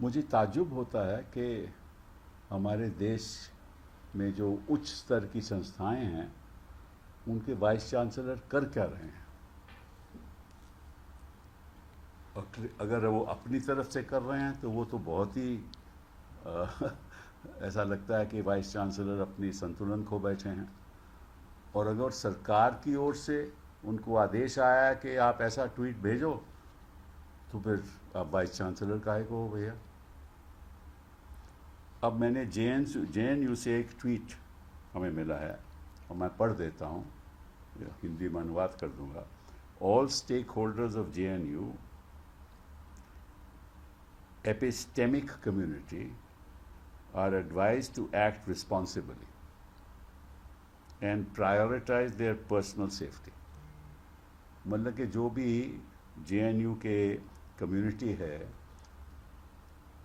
मुझे ताज्जुब होता है कि हमारे देश में जो उच्च स्तर की संस्थाएं हैं उनके वाइस चांसलर कर क्या रहे हैं। अगर वो अपनी तरफ से कर रहे हैं तो वो तो बहुत ही अ, ऐसा लगता है कि वाइस चांसलर अपनी संतुलन खो बैठे हैं। और अगर सरकार की ओर से उनको आदेश आया है कि आप ऐसा ट्वीट भेजो, तो फिर आप वाइस चांसलर काहे को हो भैया। अब मैंने JNU से एक ट्वीट हमें मिला है और मैं पढ़ देता हूँ, हिंदी में अनुवाद कर दूंगा। All stakeholders of JNU epistemic community are advised to act responsibly and prioritize their personal safety। मतलब कि जो भी JNU के कम्युनिटी है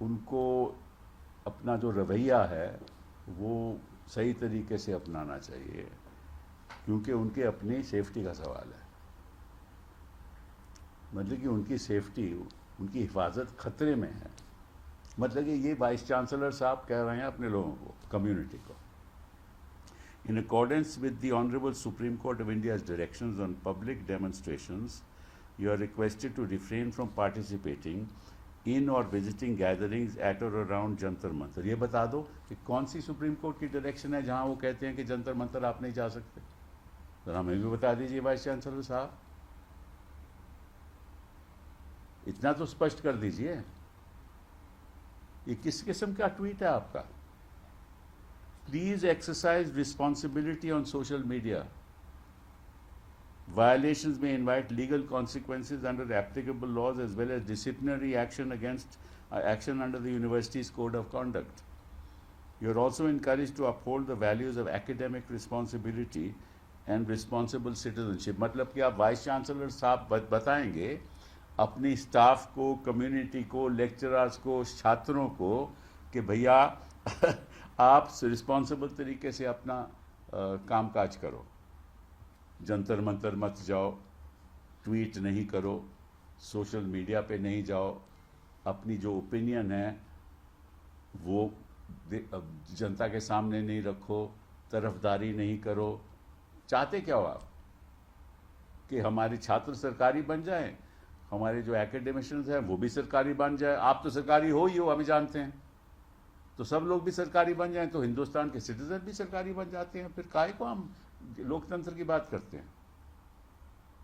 उनको अपना जो रवैया है वो सही तरीके से अपनाना चाहिए, क्योंकि उनके अपनी सेफ्टी का सवाल है। मतलब कि उनकी सेफ्टी, उनकी हिफाजत खतरे में है। मतलब कि ये वाइस चांसलर साहब कह रहे हैं अपने लोगों को, कम्युनिटी को। In accordance with the honourable supreme court of India's directions on public demonstrations, you are requested to refrain from participating in or visiting gatherings at or around Jantar Mantar. ये बता दो कि कौन सी सुप्रीम कोर्ट की डायरेक्शन है जहां वो कहते हैं कि जंतर मंतर आप नहीं जा सकते। तो हमें भी बता दीजिए वाइस चांसलर साहब, इतना तो स्पष्ट कर दीजिए। ये किस किस्म का ट्वीट है आपका। Please exercise responsibility on social media. Violations may invite legal consequences under applicable laws as well as disciplinary action action under the university's code of conduct. You are also encouraged to uphold the values of academic responsibility and responsible citizenship। मतलब कि आप vice chancellor साहब बताएंगे अपनी staff को, community को, lecturers को, छात्रों को कि भैया आप रिस्पॉन्सिबल तरीके से अपना कामकाज करो, जंतर मंतर मत जाओ, ट्वीट नहीं करो, सोशल मीडिया पे नहीं जाओ, अपनी जो ओपिनियन है वो जनता के सामने नहीं रखो, तरफदारी नहीं करो। चाहते क्या हो आप कि हमारे छात्र सरकारी बन जाएं, हमारे जो एकेडमिशियंस हैं वो भी सरकारी बन जाए। आप तो सरकारी हो ही हो, हमें जानते हैं। तो सब लोग भी सरकारी बन जाएं तो हिंदुस्तान के सिटीजन भी सरकारी बन जाते हैं। फिर काहे को हम लोकतंत्र की बात करते हैं।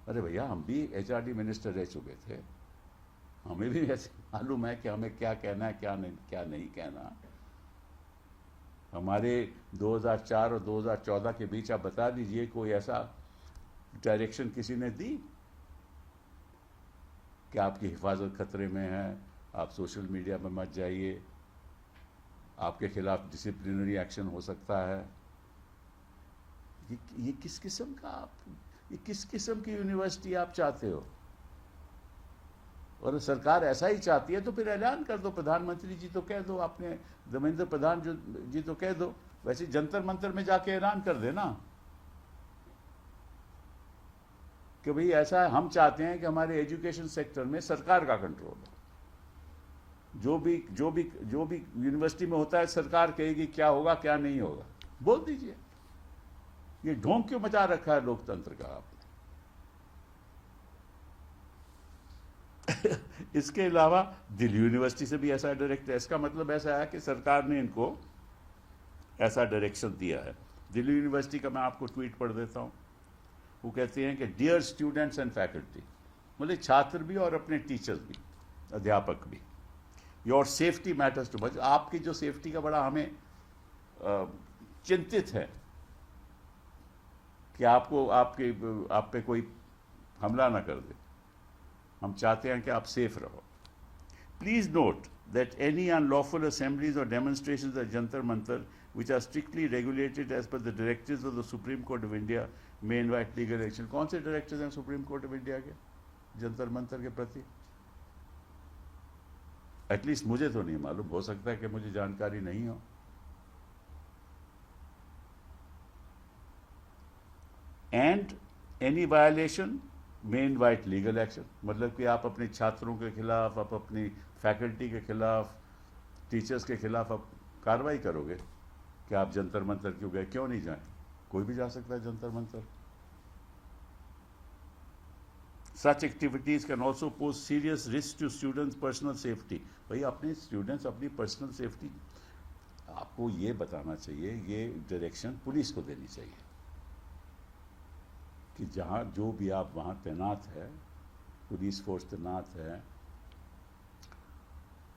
अरे भैया, हम भी HRD मिनिस्टर रह चुके थे, हमें भी ऐसे मालूम है कि हमें क्या कहना है, क्या नहीं कहना। हमारे 2004 और 2014 के बीच आप बता दीजिए कोई ऐसा डायरेक्शन किसी ने दी कि आपकी हिफाजत खतरे में है, आप सोशल मीडिया में मत जाइए, आपके खिलाफ डिसिप्लिनरी एक्शन हो सकता है। ये किस किस्म का ये किस किस्म की यूनिवर्सिटी आप चाहते हो। और सरकार ऐसा ही चाहती है तो फिर ऐलान कर दो, प्रधानमंत्री जी तो कह दो, आपने धर्मेंद्र प्रधान जी तो कह दो, वैसे जंतर मंतर में जाके ऐलान कर देना कि भाई ऐसा है, हम चाहते हैं कि हमारे एजुकेशन सेक्टर में सरकार का कंट्रोल हो। जो भी यूनिवर्सिटी में होता है सरकार कहेगी क्या होगा क्या नहीं होगा, बोल दीजिए। ये ढोंग क्यों मचा रखा है लोकतंत्र का आपने। इसके अलावा दिल्ली यूनिवर्सिटी से भी ऐसा डायरेक्ट है। इसका मतलब ऐसा है कि सरकार ने इनको ऐसा डायरेक्शन दिया है। दिल्ली यूनिवर्सिटी का मैं आपको ट्वीट पढ़ देता हूं। वो कहते हैं कि डियर स्टूडेंट्स एंड फैकल्टी, मतलब छात्र भी और अपने टीचर्स भी, अध्यापक भी, your safety matters too much. आपकी जो सेफ्टी का बड़ा हमें चिंतित है कि आप पे कोई हमला ना कर दे। हम चाहते हैं कि आप सेफ रहो। Please note that any unlawful assemblies और demonstrations at Jantar Mantar which are strictly regulated as per the directives of the Supreme Court of India may invite legal action। कौन से डायरेक्टर्स हैं सुप्रीम कोर्ट ऑफ इंडिया के जंतर मंतर के प्रति? At least मुझे तो नहीं मालूम, हो सकता है कि मुझे जानकारी नहीं हो। And any violation may invite legal action. मतलब कि आप अपने छात्रों के खिलाफ, आप अपनी फैकल्टी के खिलाफ टीचर्स के खिलाफ आप कार्रवाई करोगे कि आप जंतर मंतर क्यों गए, क्यों नहीं जाए? कोई भी जा सकता है Jantar Mantar. Such activities can also pose serious risk to students' personal safety. भाई अपने स्टूडेंट्स अपनी पर्सनल सेफ्टी आपको ये बताना चाहिए, ये डायरेक्शन पुलिस को देनी चाहिए कि जहाँ जो भी आप वहाँ तैनात है, पुलिस फोर्स तैनात है,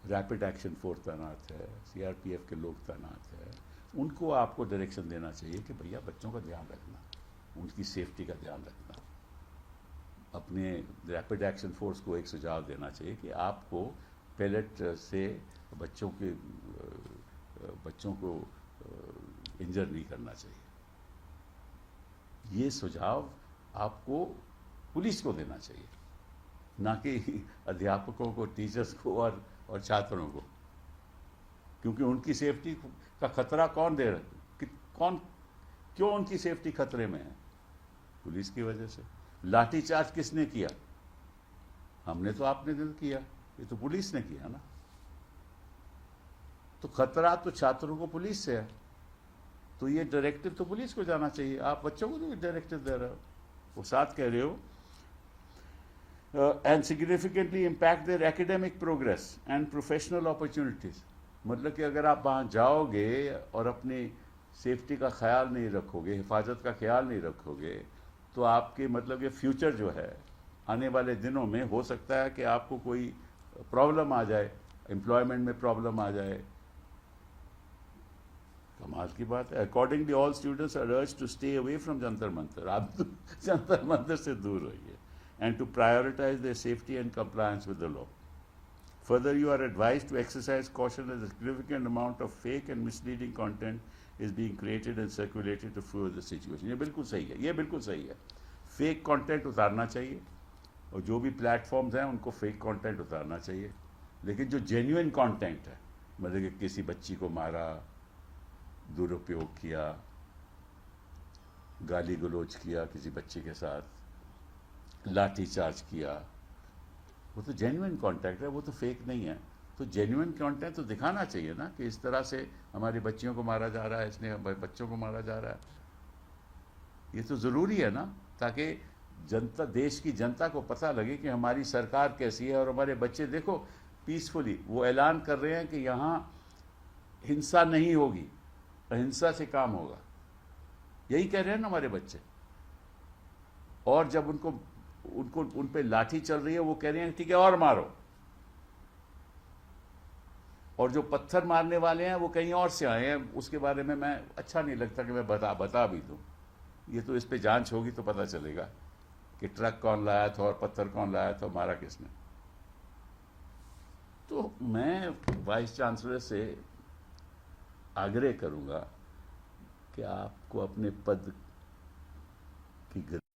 रैपिड एक्शन फोर्स तैनात है, सीआरपीएफ के लोग तैनात है, उनको आपको डायरेक्शन देना चाहिए कि भैया बच्चों का ध्यान रखना, उनकी सेफ्टी का ध्यान रखना। अपने रैपिड एक्शन फोर्स को एक सुझाव देना चाहिए कि आपको पैलेट से बच्चों को इंजर नहीं करना चाहिए। ये सुझाव आपको पुलिस को देना चाहिए, ना कि अध्यापकों को, टीचर्स को और छात्रों को, क्योंकि उनकी सेफ्टी का खतरा कौन दे रहा है? क्यों उनकी सेफ्टी खतरे में है? पुलिस की वजह से। लाठीचार्ज किसने किया? हमने तो, आपने तो किया, ये तो पुलिस ने किया ना। तो खतरा तो छात्रों को पुलिस से है, तो ये डायरेक्टिव तो पुलिस को जाना चाहिए। आप बच्चों को तो डायरेक्टिव दे रहे हो, वो साथ कह रहे हो and significantly impact their academic progress and professional opportunities. मतलब कि अगर आप वहाँ जाओगे और अपनी सेफ्टी का ख्याल नहीं रखोगे, हिफाजत का ख्याल नहीं रखोगे, तो आपके मतलब ये फ्यूचर जो है आने वाले दिनों में हो सकता है कि आपको कोई प्रॉब्लम आ जाए, एम्प्लॉयमेंट में प्रॉब्लम आ जाए। कमाल की बात है। Accordingly all students are urged to stay away from Jantar Mantar. आप जंतर मंतर से दूर रहिए and to prioritise their safety and compliance with the law. Further, you are advised to exercise caution as a significant amount of fake and misleading content is being created and circulated to further the situation. ये बिल्कुल सही है, ये बिल्कुल सही है। Fake content उतारना चाहिए, और जो भी प्लेटफॉर्म्स हैं उनको फेक कंटेंट उतारना चाहिए। लेकिन जो जेन्युइन कंटेंट है, मतलब कि किसी बच्ची को मारा, दुरुपयोग किया, गाली गलौज किया किसी बच्चे के साथ, लाठीचार्ज किया, वो तो जेन्युइन कंटेंट है, वो तो फेक नहीं है। तो जेन्युइन कंटेंट तो दिखाना चाहिए ना कि इस तरह से हमारी बच्चियों को मारा जा रहा है, इसने बच्चों को मारा जा रहा है। ये तो ज़रूरी है ना, ताकि जनता, देश की जनता को पता लगे कि हमारी सरकार कैसी है। और हमारे बच्चे देखो पीसफुली वो ऐलान कर रहे हैं कि यहाँ हिंसा नहीं होगी, अहिंसा से काम होगा, यही कह रहे हैं ना हमारे बच्चे। और जब उन पे लाठी चल रही है, वो कह रहे हैं ठीक है और मारो। और जो पत्थर मारने वाले हैं वो कहीं और से आए हैं, उसके बारे में मैं अच्छा नहीं लगता कि मैं बता भी दूं। ये तो इस पे जांच होगी तो पता चलेगा कि ट्रक कौन लाया था और पत्थर कौन लाया था, मारा किसने। तो मैं वाइस चांसलर से आग्रह करूंगा कि आपको अपने पद की